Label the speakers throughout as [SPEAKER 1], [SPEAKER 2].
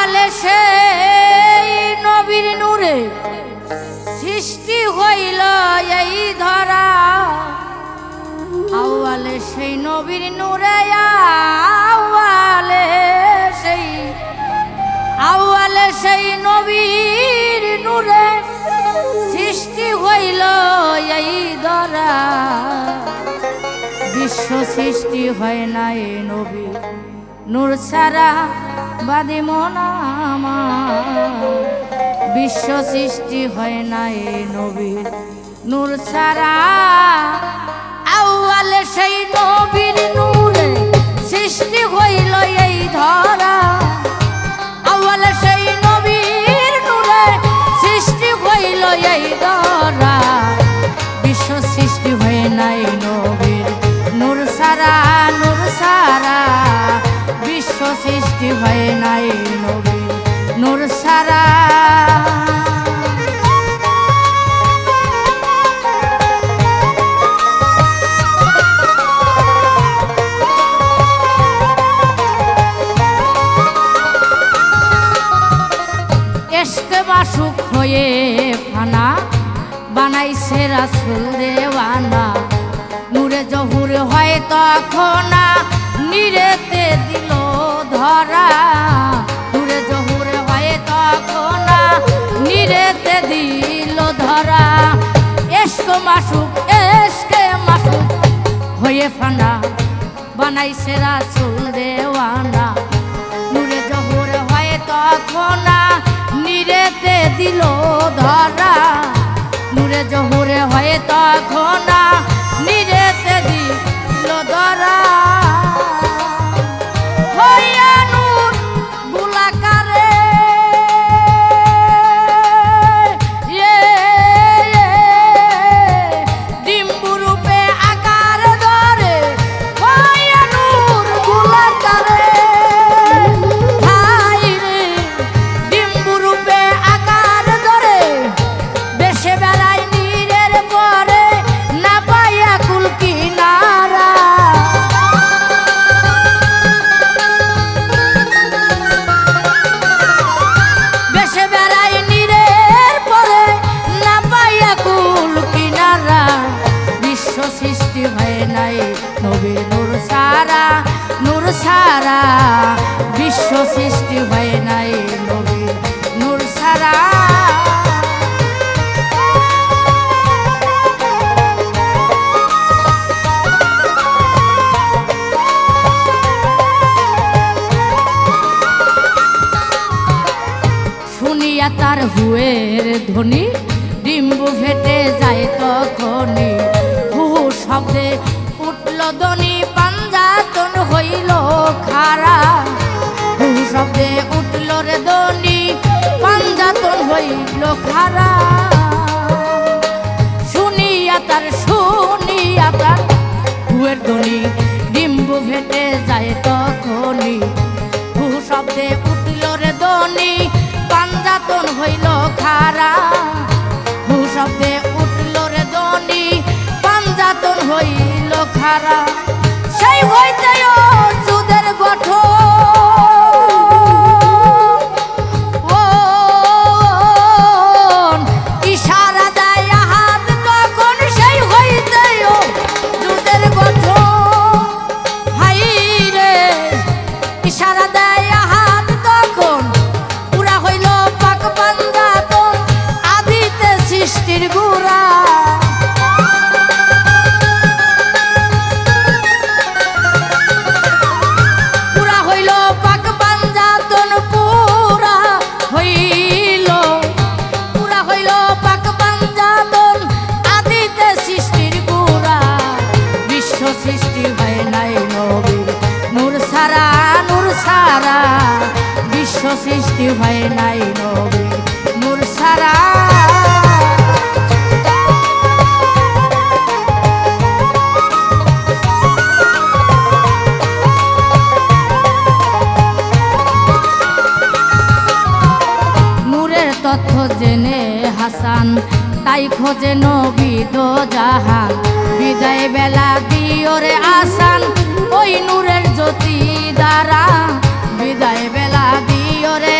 [SPEAKER 1] আউয়ালে সেই নবীর নূরে সৃষ্টি হইল এই ধরা। আউয়ালে সেই নবীর নূরে আউয়ালে সেই নবীর নূরে সৃষ্টি হইল এই ধরা। বিশ্ব সৃষ্টি হয় না এ নবী নূর ছাড়া বাদে মনা আমার। বিশ্ব সৃষ্টি হয় না এ নবী নূর ছাড়া। আউয়ালে সেই নবীর নূরে সৃষ্টি হইল এই ধরা। আউয়ালে সেই নবীর নূরে সৃষ্টি হইল এই ধরা। বিশ্ব সৃষ্টি হয় না এই নবীর নূর ছাড়া নূর ছাড়া। বিশ্ব সৃষ্টি হয় না এই নবীর নূর ছাড়া। এশকে মাসুক হয়ে ফানা বানাইছে রাসূল দেওয়ানা। নূরে জহুর হয় তখন নিরেতে দিল ধরা। নূরে জহুর হয় তখন নিরেতে দিল ধরা। এশকে মাসুক হয়ে ফানা বানাইছে রাসূল দেওয়ানা। নূরে জহুর হয় তখন নিরেতে দিল ধরা। নূরে জহুরে হয় তখন নিরেতে দিল ধরা। হইয়া নূর গোলাকারে ডিম্বুরূপে আকার ধরে। হইয়া নূর গোলাকারে ডিম্বুরূপে আকার ধরে। বেশে বেলায় নীরের পরে না পাইয়া কুল কিনারা। বেশে বেলায় নীরের পরে না পাইয়া কুল কিনারা। বিশ্ব সৃষ্টি হয় নাই নবী নূর ছাড়া নূর ছাড়া। বিশ্ব সৃষ্টি হয় নাই নবী নূর ছাড়া। শুনিয়া তার হুয়ের ধ্বনি ডিম্বু ফেটে যায় তখনই। হু হু শব্দে উঠল ধ্বনি পাঞ্জাতন হইল খারা। হু হু শব্দে উঠল রে ধ্বনি পাঞ্জাতন হইল খারা। শুনিয়া তার হুয়ের ধ্বনি ডিম্বু ফেটে যায় তখনই। হু হু শব্দে উঠল রে ধ্বনি পাঞ্জাতন হইল খারা। হু শব্দে উঠল রে ধ্বনি পাঞ্জাতন হইল খারা। সেই হইতে যুদের গঠন ইশারা দেয় হাত তখন। সেই হইতে যুদের গঠন হাই রে ইশারা দেয় হাত তখন। পুরা হইল পাক পাঞ্জাতন আদিতে সৃষ্টির গুড়া। পুরা হইল পাক পাঞ্জাতন পুরা হইল। পুরা হইল পাক পাঞ্জাতন আদিতে সৃষ্টির গুড়া। বিশ্ব সৃষ্টি হয় নাই নবী নূর ছাড়া নূর ছাড়া। বিশ্ব সৃষ্টি হয় নাই নবী নূর ছাড়া। নূরের তথ্য জেনে হাসান তাই খোঁজে নবী দো জাহান। বিদায় বেলা দিও রে আসান ওই নূরের জ্যোতি দ্বারা। বিদায় বেলা দিও রে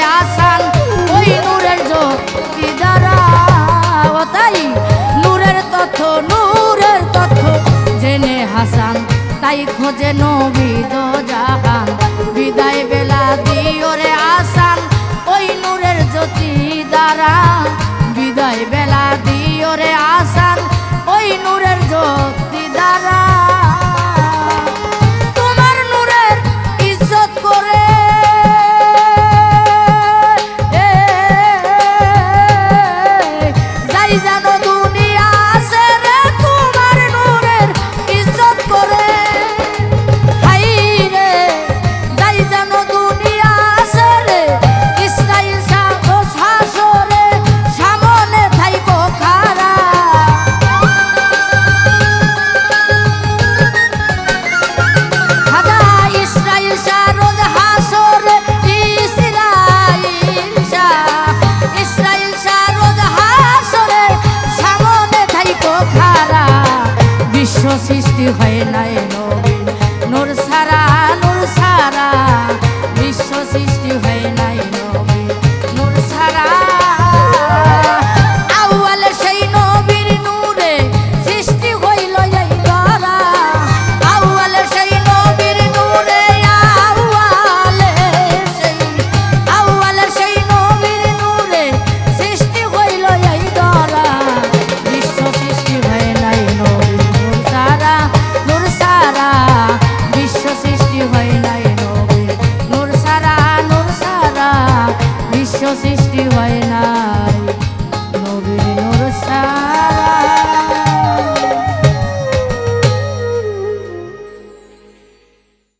[SPEAKER 1] খোঁজে নবী দো জাহান বিদায় বেলা দিও রে আসান ওই নূরের জ্যোতি দ্বারা বিদায় বেলা দিও রে আসান ওই নূরের জ্যোতি দ্বারা তোমার নূরের ইজ্জত করে যাই জানো দুনিয়া আছে রে তোমার নূরের ইজ্জত করে হাই রে যাই জানো দুনিয়া আছে রে ইসরাইল সাহস হাসরে সামনে থাইকো খারা হাজা ইসরাইল শাহ রোজ হাসরে ইসরাইল শাহ রোজ হাসরে সামনে থাইকো খারা বিশ্ব সৃষ্টি হয় নাই নবী নূর সারা বিশ্ব সৃষ্টি হয় নাই